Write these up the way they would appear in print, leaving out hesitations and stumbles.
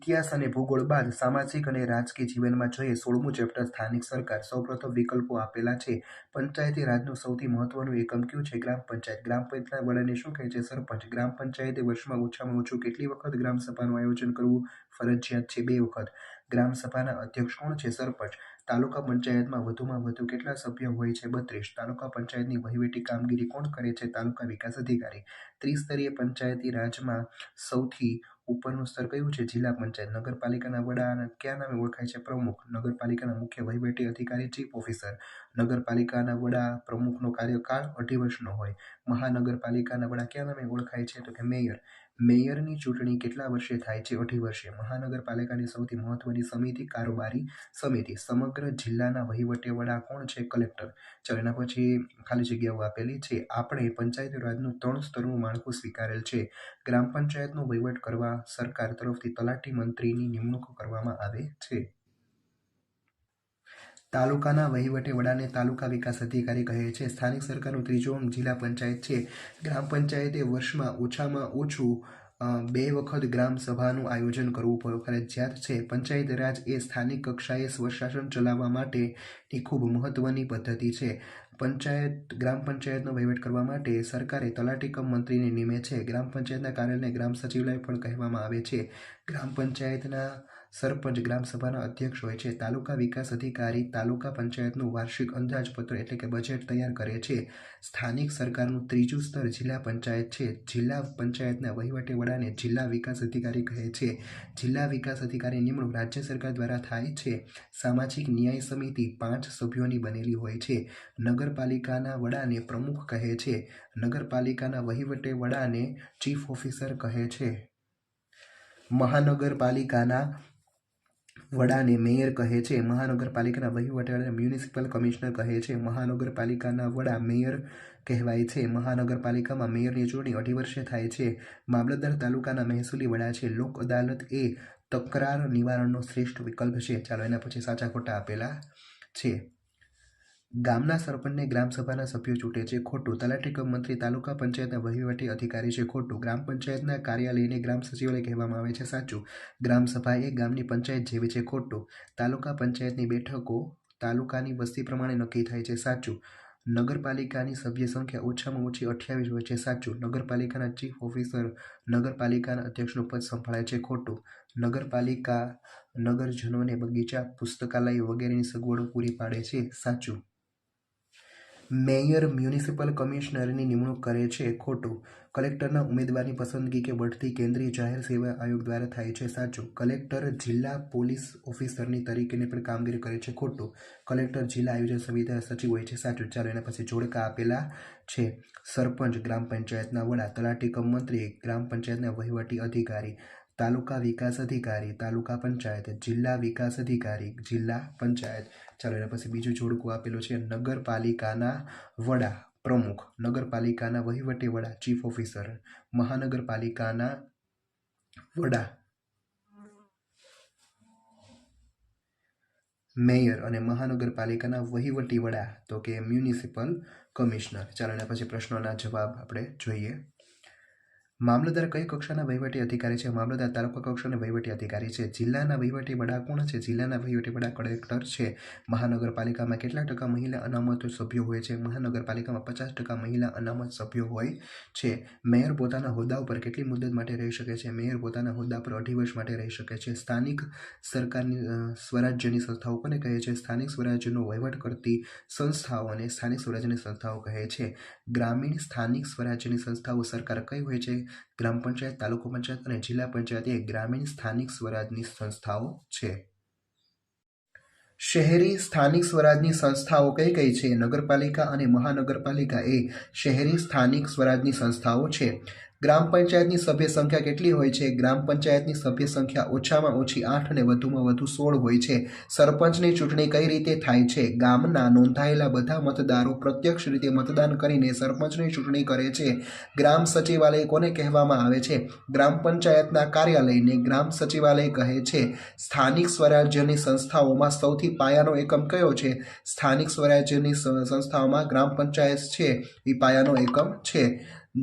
ઇતિહાસ અને ભૂગોળ બાદ સામાજિક અને રાજકીય જીવનમાં જોઈએ 16મું ચેપ્ટર સ્થાનિક સરકાર. સૌપ્રથમ વિકલ્પો આપેલા છે. પંચાયતી રાજનું સૌથી મહત્વનું એકમ કયું છે? ગ્રામ પંચાયત. ગ્રામ પંચાયતના વડાને શું કહે છે? સરપંચ. ગ્રામ પંચાયતે વર્ષમાં ઓછામાં ઓછું કેટલી વખત ગ્રામ સભાનું આયોજન કરવું ફરજિયાત છે? 2 વખત. ગ્રામ સભાના અધ્યક્ષ કોણ છે? સરપંચ. તાલુકા પંચાયતમાં વધુમાં વધુ કેટલા સભ્યો હોય છે? 32. તાલુકા પંચાયતની વહીવટી કામગીરી કોણ કરે છે? તાલુકા વિકાસ અધિકારી. ત્રિસ્તરીય પંચાયતી રાજમાં સૌથી ઉપરનું સ્તર કયું છે? જિલ્લા પંચાયત. નગરપાલિકાના વડા કયા નામે ઓળખાય છે? પ્રમુખ. નગરપાલિકાના મુખ્ય વહીવટી અધિકારી ચીફ ઓફિસર. નગરપાલિકાના વડા પ્રમુખનો કાર્યકાળ 2.5 વર્ષનો હોય. મહાનગરપાલિકાના વડા કયા નામે ઓળખાય છે? તો કે મેયર. મેયરની ચૂંટણી કેટલા વર્ષે થાય છે? 2.5 વર્ષે. મહાનગરપાલિકાની સૌથી મહત્વની સમિતિ કારોબારી સમિતિ. સમગ્ર જિલ્લાના વહીવટી વડા કોણ છે? કલેક્ટર. ચાલો એના પછી ખાલી જગ્યાઓ આપેલી છે. આપણે પંચાયતી રાજનું 3 સ્તરનું માળખું સ્વીકારેલ છે. ગ્રામ પંચાયતનો વહીવટ કરવા સરકાર તરફથી તલાટી મંત્રીની નિમણૂક કરવામાં આવે છે. તાલુકાના વહીવટી વડાને તાલુકા વિકાસ અધિકારી કહે છે. સ્થાનિક સરકારનું ત્રીજો અંગ જિલ્લા પંચાયત છે. ગ્રામ પંચાયતે વર્ષમાં ઓછામાં ઓછું 2 વખત ગ્રામ સભાનું આયોજન કરવું ફરજિયાત છે. પંચાયત રાજ એ સ્થાનિક કક્ષાએ સ્વશાસન ચલાવવા માટેની ખૂબ મહત્વની પદ્ધતિ છે. ગ્રામ પંચાયતનો વહીવટ કરવા માટે સરકારે તલાટી કમ મંત્રીને નિમે છે. ગ્રામ પંચાયતના કાર્યાલયને ગ્રામ સચિવાલય પણ કહેવામાં આવે છે. ગ્રામ પંચાયતના સરપંચ ગ્રામ સભાના અધ્યક્ષ હોય છે. તાલુકા વિકાસ અધિકારી તાલુકા પંચાયતનું વાર્ષિક અંદાજપત્ર એટલે કે બજેટ તૈયાર કરે છે. સ્થાનિક સરકારનું ત્રીજું સ્તર જિલ્લા પંચાયત છે. જિલ્લા પંચાયતના વહીવટી વડાને જિલ્લા વિકાસ અધિકારી કહે છે. જિલ્લા વિકાસ અધિકારી નિમણૂક રાજ્ય સરકાર દ્વારા થાય છે. સામાજિક ન્યાય સમિતિ 5 સભ્યોની બનેલી હોય છે. નગરપાલિકાના વડાને પ્રમુખ કહે છે. નગરપાલિકાના વહીવટી વડાને ચીફ ઓફિસર કહે છે. મહાનગરપાલિકાના વડાને મેયર કહે છે. મહાનગરપાલિકાના વહીવટી વડાને મ્યુનિસિપલ કમિશનર કહે છે. મહાનગરપાલિકાના વડા મેયર કહેવાય છે. મહાનગરપાલિકામાં મેયરની ચૂંટણી 2.5 વર્ષે થાય છે. મામલતદાર તાલુકાના મહેસૂલી વડા છે. લોક અદાલત એ તકરાર નિવારણનો શ્રેષ્ઠ વિકલ્પ છે. ચાલો એના પછી સાચા ખોટા આપેલા છે. ગામના સરપંચને ગ્રામ સભાના સભ્યો ચૂંટે છે. ખોટું. તલાટી કમ મંત્રી તાલુકા પંચાયતના વહીવટી અધિકારી છે. ખોટું. ગ્રામ પંચાયતના કાર્યાલયને ગ્રામ સચિવાલય કહેવામાં આવે છે. સાચું. ગ્રામ સભા એ ગામની પંચાયત જેવી છે. ખોટું. તાલુકા પંચાયતની બેઠકો તાલુકાની વસ્તી પ્રમાણે નક્કી થાય છે. સાચું. નગરપાલિકાની સભ્ય સંખ્યા ઓછામાં ઓછી 28 હોય છે. સાચું. નગરપાલિકાના ચીફ ઓફિસર નગરપાલિકાના અધ્યક્ષનું પદ સંભાળે છે. ખોટું. નગરપાલિકા નગરજનોને બગીચા, પુસ્તકાલય વગેરેની સગવડો પૂરી પાડે છે. સાચું. મેયર મ્યુનિસિપલ કમિશનરની નિમણૂક કરે છે. ખોટું. કલેક્ટરના ઉમેદવારની પસંદગી કે બઢતી કેન્દ્રીય જાહેર સેવા આયોગ દ્વારા થાય છે. સાચું. કલેક્ટર જિલ્લા પોલીસ ઓફિસરની તરીકેની પણ કામગીરી કરે છે. ખોટું. કલેક્ટર જિલ્લા આયોજન સમિતિના સચિવ હોય છે. સાચું. ચાલો એના પછી જોડકા આપેલા છે. સરપંચ ગ્રામ પંચાયતના વડા. તલાટી કમ મંત્રી ગ્રામ પંચાયતના વહીવટી અધિકારી. તાલુકા વિકાસ અધિકારી તાલુકા પંચાયત. જિલ્લા વિકાસ અધિકારી જિલ્લા પંચાયત. ચાલો એના પછી બીજું જોડકું આપેલું છે. નગરપાલિકાના વડા પ્રમુખ. નગરપાલિકાના વહીવટી વડા ચીફ ઓફિસર. મહાનગરપાલિકાના વડા મેયર અને મહાનગરપાલિકાના વહીવટી વડા તો કે મ્યુનિસિપલ કમિશનર. ચાલો એના પછી પ્રશ્નોના જવાબ આપણે જોઈએ. મામલતદાર કઈ કક્ષાના વહીવટી અધિકારી છે? મામલતદાર તાલુકા કક્ષાના વહીવટી અધિકારી છે. જિલ્લાના વહીવટી વડા કોણ છે? જિલ્લાના વહીવટી વડા કલેક્ટર છે. મહાનગરપાલિકામાં કેટલા ટકા મહિલા અનામત સભ્યો હોય છે? મહાનગરપાલિકામાં 50% મહિલા અનામત સભ્યો હોય છે. મેયર પોતાના હોદ્દા ઉપર કેટલી મુદત માટે રહી શકે છે? મેયર પોતાના હોદ્દા પર 2.5 વર્ષ માટે રહી શકે છે. સ્થાનિક સરકારની સ્વરાજ્યની સંસ્થાઓ કોને કહે છે? સ્થાનિક સ્વરાજ્યનો વહીવટ કરતી સંસ્થાઓને સ્થાનિક સ્વરાજ્યની સંસ્થાઓ કહે છે. ગ્રામીણ સ્થાનિક સ્વરાજ્યની સંસ્થાઓ સરકાર કઈ હોય છે? ગ્રામ પંચાયત, તાલુકા પંચાયત અને જિલ્લા પંચાયત એ ગ્રામીણ સ્થાનિક સ્વરાજની સંસ્થાઓ છે. શહેરી સ્થાનિક સ્વરાજની સંસ્થાઓ કઈ કઈ છે? નગરપાલિકા અને મહાનગરપાલિકા એ શહેરી સ્થાનિક સ્વરાજની સંસ્થાઓ છે. ગ્રામ પંચાયતની સભ્ય સંખ્યા કેટલી હોય છે? ગ્રામ પંચાયતની સભ્ય સંખ્યા ઓછામાં ઓછી 8 અને વધુમાં વધુ 16 હોય છે. સરપંચની ચૂંટણી કઈ રીતે થાય છે? ગામના નોંધાયેલા બધા મતદારો પ્રત્યક્ષ રીતે મતદાન કરીને સરપંચની ચૂંટણી કરે છે. ગ્રામ સચિવાલય કોને કહેવામાં આવે છે? ગ્રામ પંચાયતના કાર્યાલયને ગ્રામ સચિવાલય કહે છે. સ્થાનિક સ્વરાજ્યની સંસ્થાઓમાં સૌથી પાયાનો એકમ કયો છે? સ્થાનિક સ્વરાજ્યની સંસ્થાઓમાં ગ્રામ પંચાયત છે એ પાયાનો એકમ છે.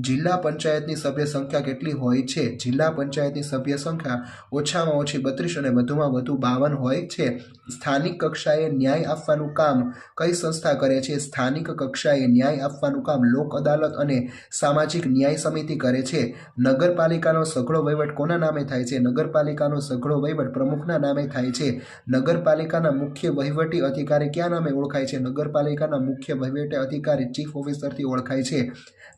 જિલ્લા પંચાયતની સભ્ય સંખ્યા કેટલી હોય છે? જિલ્લા પંચાયતની સભ્ય સંખ્યા ઓછામાં ઓછી 32 અને વધુમાં વધુ 52 હોય છે. સ્થાનિક કક્ષાએ ન્યાય આપવાનું કામ કઈ સંસ્થા કરે છે? સ્થાનિક કક્ષાએ ન્યાય આપવાનું કામ લોક અદાલત અને સામાજિક ન્યાય સમિતિ કરે છે. નગરપાલિકાનો સઘળો વહીવટ કોના નામે થાય છે? નગરપાલિકાનો સઘળો વહીવટ પ્રમુખના નામે થાય છે. નગરપાલિકાના મુખ્ય વહીવટી અધિકારી કયા નામે ઓળખાય છે? નગરપાલિકાના મુખ્ય વહીવટી અધિકારી ચીફ ઓફિસરથી ઓળખાય છે.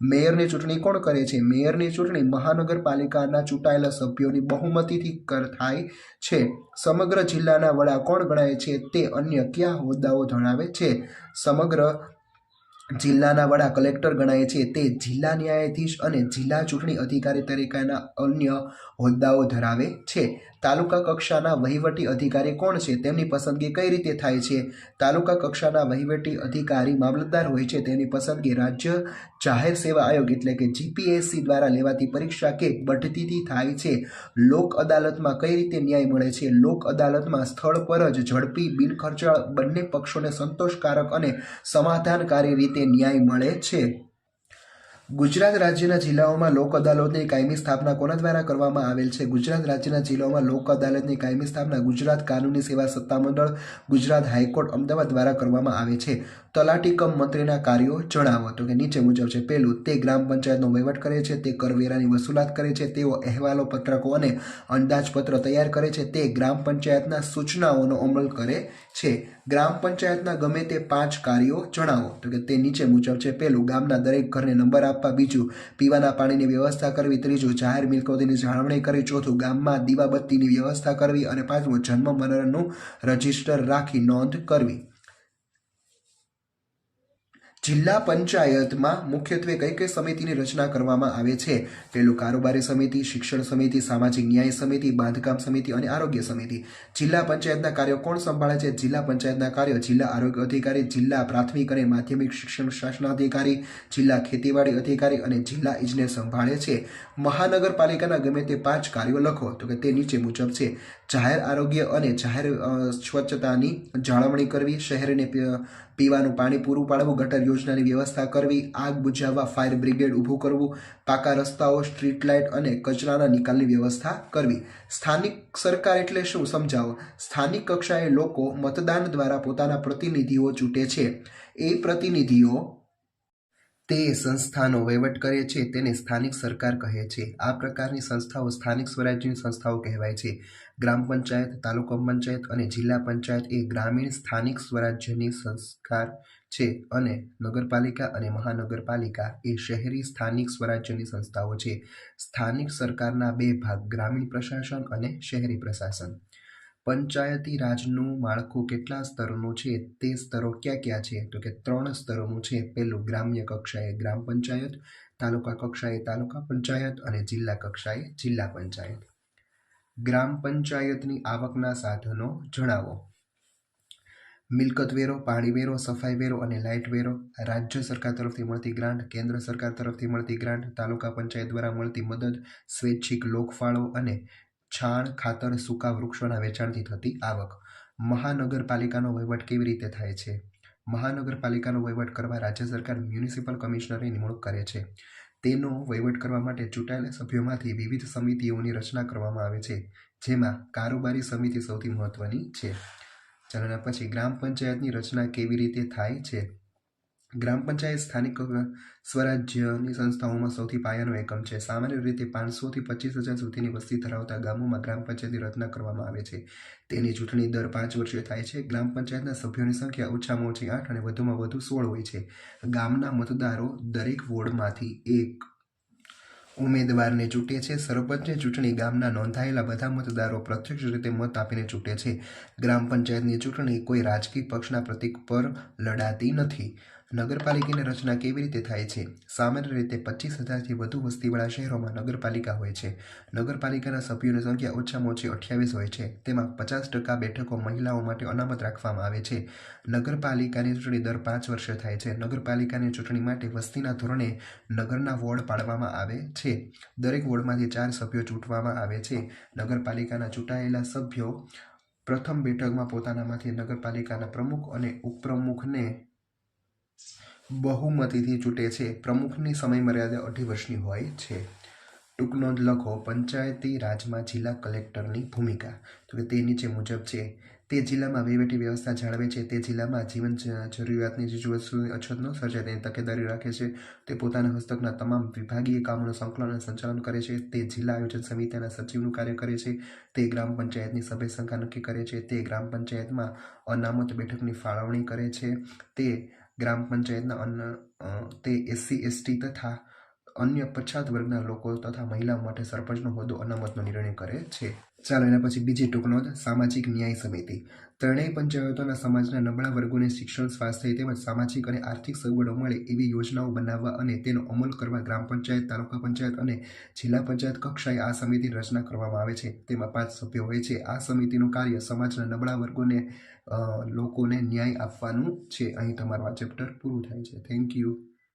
મેયરની ચૂંટણી કોણ કરે છે? મેયરની ચૂંટણી મહાનગરપાલિકાના ચૂંટાયેલા સભ્યોની બહુમતીથી થાય છે. સમગ્ર જિલ્લાના વડા કોણ ગણાય છે? તે અન્ય કયા હોદ્દાઓ ધરાવે છે? સમગ્ર જિલ્લાના વડા કલેક્ટર ગણાય છે. તે જિલ્લા ન્યાયાધીશ અને જિલ્લા ચૂંટણી અધિકારી તરીકેના અન્ય હોદ્દાઓ ધરાવે છે. તાલુકા કક્ષાના વહીવટી અધિકારી કોણ છે? તેમની પસંદગી કઈ રીતે થાય છે? તાલુકા કક્ષાના વહીવટી અધિકારી મામલતદાર હોય છે. તેની પસંદગી રાજ્ય જાહેર સેવા આયોગ એટલે કે જીપીએસસી દ્વારા લેવાતી પરીક્ષા કે બઢતીથી થાય છે. લોક અદાલતમાં કઈ રીતે ન્યાય મળે છે? લોક અદાલતમાં સ્થળ પર જ ઝડપી, બિનખર્ચાળ, બંને પક્ષોને સંતોષકારક અને સમાધાનકારી રીતે ન્યાય મળે છે. ગુજરાત રાજ્યના જિલ્લાઓમાં લોક અદાલતની કાયમી સ્થાપના કોના દ્વારા કરવામાં આવેલ છે? ગુજરાત રાજ્યના જિલ્લાઓમાં લોક અદાલતની કાયમી સ્થાપના ગુજરાત કાનૂની સેવા સત્તામંડળ, ગુજરાત હાઈકોર્ટ, અમદાવાદ દ્વારા કરવામાં આવે છે. તલાટી કમ મંત્રીના કાર્યો જણાવો. તો કે નીચે મુજબ છે. પહેલું, તે ગ્રામ પંચાયતનો વહીવટ કરે છે. તે કરવેરાની વસૂલાત કરે છે. તેઓ અહેવાલો, પત્રકો અને અંદાજપત્ર તૈયાર કરે છે. તે ગ્રામ પંચાયતના સૂચનાઓનો અમલ કરે છે. ગ્રામ પંચાયતના ગમે તે 5 કાર્યો જણાવો. તો કે તે નીચે મુજબ છે. પહેલું, ગામના દરેક ઘરને નંબર આપવા. બીજું, પીવાના પાણીની વ્યવસ્થા કરવી. ત્રીજું, જાહેર મિલકતોની જાળવણી કરવી. ચોથું, ગામમાં દીવાબત્તીની વ્યવસ્થા કરવી. અને પાંચમું, જન્મ મરણનું રજીસ્ટર રાખી નોંધ કરવી. જિલ્લા પંચાયતમાં મુખ્યત્વે કઈ કઈ સમિતિની રચના કરવામાં આવે છે? પહેલું, કારોબારી સમિતિ, શિક્ષણ સમિતિ, સામાજિક ન્યાય સમિતિ, બાંધકામ સમિતિ અને આરોગ્ય સમિતિ. જિલ્લા પંચાયતના કાર્યો કોણ સંભાળે છે? જિલ્લા પંચાયતના કાર્યો જિલ્લા આરોગ્ય અધિકારી, જિલ્લા પ્રાથમિક અને માધ્યમિક શિક્ષણ શાસનાધિકારી, જિલ્લા ખેતીવાડી અધિકારી અને જિલ્લા ઇજનેર સંભાળે છે. મહાનગરપાલિકાના ગમે તે 5 કાર્યો લખો. તો કે તે નીચે મુજબ છે. જાહેર આરોગ્ય અને જાહેર સ્વચ્છતાની જાળવણી કરવી, શહેરને પીવાનું પાણી પૂરું પાડવું, ગટર યોજનાની વ્યવસ્થા કરવી, આગ બુઝાવવા ફાયર બ્રિગેડ ઊભું કરવું, પાકા રસ્તાઓ, સ્ટ્રીટ લાઇટ અને કચરાના નિકાલની વ્યવસ્થા કરવી. સ્થાનિક સરકાર એટલે શું સમજાવો. સ્થાનિક કક્ષાએ લોકો મતદાન દ્વારા પોતાના પ્રતિનિધિઓ ચૂંટે છે. એ પ્રતિનિધિઓ તે સંસ્થાનો વહીવટ કરે છે. તેને સ્થાનિક સરકાર કહે છે. આ પ્રકારની સંસ્થાઓ સ્થાનિક સ્વરાજ્યની સંસ્થાઓ કહેવાય છે. ગ્રામ પંચાયત, તાલુકા પંચાયત અને જિલ્લા પંચાયત એ ગ્રામીણ સ્થાનિક સ્વરાજ્યની સંસ્કાર છે અને નગરપાલિકા અને મહાનગરપાલિકા એ શહેરી સ્થાનિક સ્વરાજ્યની સંસ્થાઓ છે. સ્થાનિક સરકારના 2 ભાગ, ગ્રામીણ પ્રશાસન અને શહેરી પ્રશાસન. પંચાયતી રાજનું માળખું કેટલા સ્તરોનું છે? તે સ્તરો ક્યાં ક્યાં છે? તો કે 3 સ્તરોનું છે. પહેલું, ગ્રામ્ય કક્ષાએ ગ્રામ પંચાયત, તાલુકા કક્ષાએ તાલુકા પંચાયત અને જિલ્લા કક્ષાએ જિલ્લા પંચાયત. ગ્રામ પંચાયતની આવકના સાધનો જણાવો. મિલકત વેરો, પાણી વેરો, સફાઈ વેરો અને લાઇટ વેરો. રાજ્ય સરકાર તરફથી મળતી ગ્રાન્ટ, કેન્દ્ર સરકાર તરફથી મળતી ગ્રાન્ટ, તાલુકા પંચાયત દ્વારા મળતી મદદ, સ્વૈચ્છિક લોકફાળો અને છાણ, ખાતર, સૂકા વૃક્ષોના વેચાણથી થતી આવક. મહાનગરપાલિકાનો વહીવટ કેવી રીતે થાય છે? મહાનગરપાલિકાનો વહીવટ કરવા રાજ્ય સરકાર મ્યુનિસિપલ કમિશનરની નિમણૂક કરે છે. તેનો વહીવટ કરવા માટે ચૂંટાયેલા સભ્યોમાંથી વિવિધ સમિતિઓની રચના કરવામાં આવે છે, જેમાં કારોબારી સમિતિ સૌથી મહત્વની છે. ચાલો પછી ગ્રામ પંચાયતની રચના કેવી રીતે થાય છે? ગ્રામ પંચાયત સ્થાનિક સ્વરાજ્યની સંસ્થાઓમાં સૌથી પાયાનો એકમ છે. સામાન્ય રીતે 500 થી 25,000 સુધીની વસ્તી ધરાવતા ગામોમાં ગ્રામ પંચાયતની રચના કરવામાં આવે છે. તેની ચૂંટણી દર 5 વર્ષે થાય છે. ગ્રામ પંચાયતના સભ્યોની સંખ્યા ઓછામાં ઓછી 8 અને વધુમાં વધુ 16 હોય છે. ગામના મતદારો દરેક વોર્ડમાંથી એક ઉમેદવારને ચૂંટે છે. સરપંચની ચૂંટણી ગામના નોંધાયેલા બધા મતદારો પ્રત્યક્ષ રીતે મત આપીને ચૂંટે છે. ગ્રામ પંચાયતની ચૂંટણી કોઈ રાજકીય પક્ષના પ્રતીક પર લડાતી નથી. નગરપાલિકાની રચના કેવી રીતે થાય છે? સામાન્ય રીતે 25,000થી વધુ વસ્તીવાળા શહેરોમાં નગરપાલિકા હોય છે. નગરપાલિકાના સભ્યોની સંખ્યા ઓછામાં ઓછી 28 હોય છે. તેમાં 50% બેઠકો મહિલાઓ માટે અનામત રાખવામાં આવે છે. નગરપાલિકાની ચૂંટણી દર 5 વર્ષે થાય છે. નગરપાલિકાની ચૂંટણી માટે વસ્તીના ધોરણે નગરના વોર્ડ પાડવામાં આવે છે. દરેક વોર્ડમાંથી 4 સભ્યો ચૂંટવામાં આવે છે. નગરપાલિકાના ચૂંટાયેલા સભ્યો પ્રથમ બેઠકમાં પોતાનામાંથી નગરપાલિકાના પ્રમુખ અને ઉપપ્રમુખને બહુમતીથી ચૂંટે છે. પ્રમુખની સમયમર્યાદા 2.5 વર્ષની હોય છે. ટૂંક નોંધ લખો. પંચાયતી રાજમાં જિલ્લા કલેક્ટરની ભૂમિકા. તો કે તે નીચે મુજબ છે. તે જિલ્લામાં વહીવટી વ્યવસ્થા જાળવે છે. તે જિલ્લામાં જીવન જરૂરિયાતની ચીજવસ્તુઓની અછત ન સર્જાય તેની તકેદારી રાખે છે. તે પોતાના હસ્તકના તમામ વિભાગીય કામોનું સંકલન અને સંચાલન કરે છે. તે જિલ્લા આયોજન સમિતિના સચિવનું કાર્ય કરે છે. તે ગ્રામ પંચાયતની સભ્ય સંખ્યા નક્કી કરે છે. તે ગ્રામ પંચાયતમાં અનામત બેઠકની ફાળવણી કરે છે. તે ગ્રામ પંચાયતના તે SC ST તથા અન્ય પછાત વર્ગના લોકો તથા મહિલાઓ માટે સરપંચનો હોદ્દો અનામતનો નિર્ણય કરે છે. ચાલો એના પછી બીજી ટૂંક નોંધ. સામાજિક ન્યાય સમિતિ. ત્રણેય પંચાયતોના સમાજના નબળા વર્ગોને શિક્ષણ, સ્વાસ્થ્ય તેમજ સામાજિક અને આર્થિક સગવડો મળે એવી યોજનાઓ બનાવવા અને તેનો અમલ કરવા ગ્રામ પંચાયત, તાલુકા પંચાયત અને જિલ્લા પંચાયત કક્ષાએ આ સમિતિની રચના કરવામાં આવે છે. તેમાં 5 સભ્યો હોય છે. આ સમિતિનું કાર્ય સમાજના નબળા વર્ગોને લોકોને ન્યાય આપવાનું છે. અહીં તમારું આ ચેપ્ટર પૂરું થાય છે. Thank you.